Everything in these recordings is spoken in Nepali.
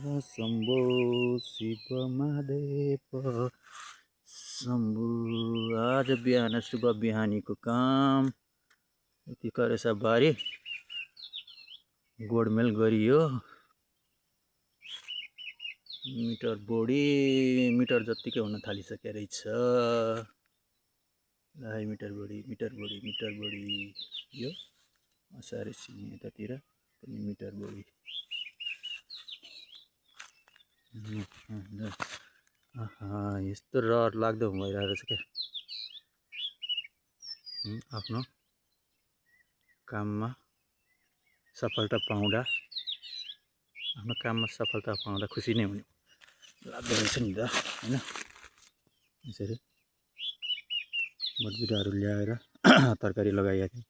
शम्भो शिव महादेव शम्भु। आज बिहान शुभ बिहानीको काम यति करेछ बारी गोडमेल गरियो। मिटर जतिकै हुन थालिसके रहेछ। मिटर बढी यो असारे सिमी यतातिर पनि मिटर बढी। यस्तो रहर लाग्दो भइरहेको छ क्या आफ्नो काममा सफलता पाउँदा खुसी नै हुने लाग्दो रहेछ नि त हैन। यसरी बोटबिटाहरू ल्याएर तरकारी लगाइएको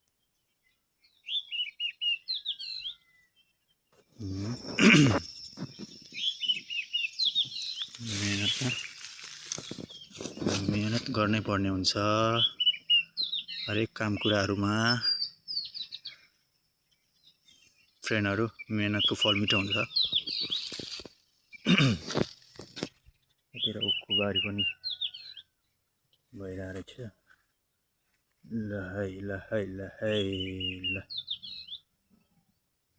मेहनत गर्नै पर्ने हुन्छ हरेक काम कुराहरूमा। फ्रेन्डहरू मेहनतको फल मिठो हुन्छ। यतिर उखु बारी पनि भइरहेको रहेछ।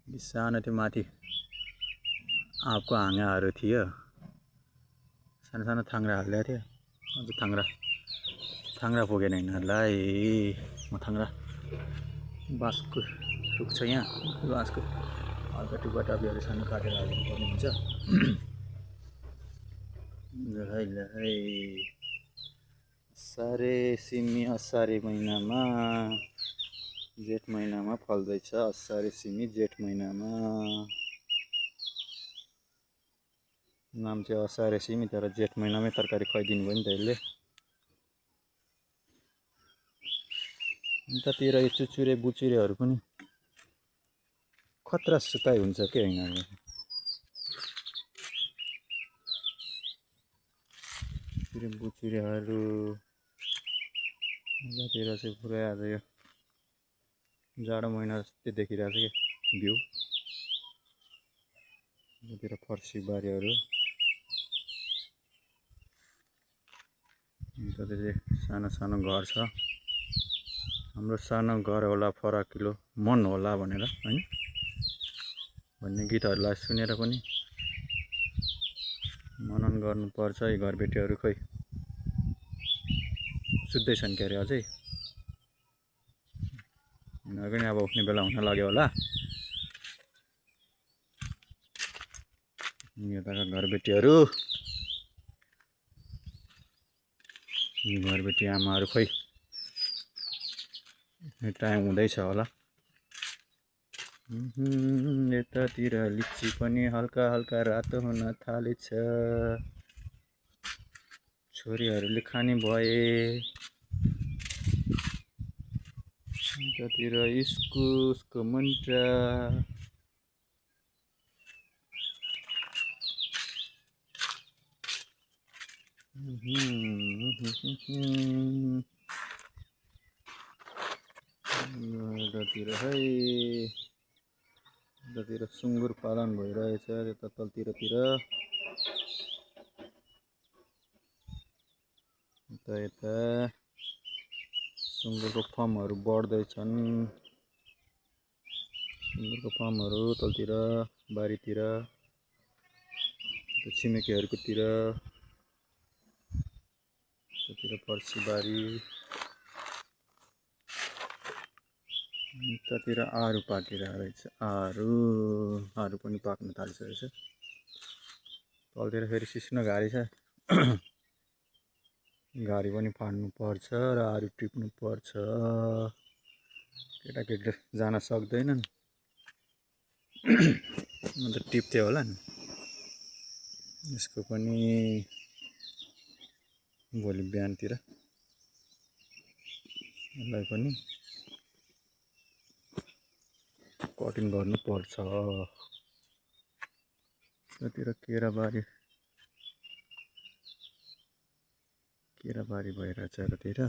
ल सानो त्यो माथि आँपको हाँगाहरू थियो, सानो थाङ्रा हालिदिएको थियो। अझ थाङ्रा पुगेन यिनीहरूलाई। म थाङ्रा बाँसको रुख छ यहाँ, बाँसको हल्का टुप्पा टाप्पीहरू सानो काटेर हालिदिनु पर्ने हुन्छ। असारे सिमी असारे महिनामा, जेठ महिनामा फल्दैछ। असारे सिमी जेठ महिनामा। नाम चाहिँ असारे सिमी, तर जेठ महिनामै तरकारी खुवाइदिनु भयो नि त यसले। उतातिर यो चुचुरे बुचुरेहरू पनि खतरा सुताइ हुन्छ के यिनीहरू। चुचुरे बुचुरेहरू उतातिर चाहिँ पुरै आज यो जाडो महिना जस्तै देखिरहेको छ क्या भ्यू। उतातिर फर्सी बारीहरू, उतातिर सानो घर छ। हाम्रो सानो घर होला फराकिलो मन होला भनेर हैन भन्ने गीतहरूलाई सुनेर पनि मनन गर्नुपर्छ। यी घरबेटीहरू खोइ सुत्दैछन् के अरे अझै। यिनीहरू पनि अब उठ्ने बेला हुन लाग्यो होला। यताका घरबेटी आमाहरू खोइ टाइम हुँदैछ होला। यतातिर लिची पनि हल्का रातो हुन थालेछ। छोरीहरूले खाने भए। यतातिर इस्कुसको मुन्टा, यतातिर सुँगुर पालन भइरहेछ। यता तलतिर यता सुँगुरको फार्महरू बढ्दैछन्। सुँगुरको फार्महरू तलतिर बारीतिर, छिमेकीहरूकोतिर, त्यतिर फर्सी बारी। यतातिर आरू पाकिरहेको रहेछ। आरू पनि पाक्न थालिसकेको रहेछ। तलतिर फेरि सिस्नो घारी छ। घारी पनि फाड्नु पर्छ र आरू टिप्नु पर्छ। केटाकेटीले जान सक्दैनन्, अन्त टिप्थे होला नि। यसको पनि भोलि बिहानतिर यसलाई पनि कटिङ गर्नु पर्छ। यतातिर केराबारी भइरहेछ यतातिर।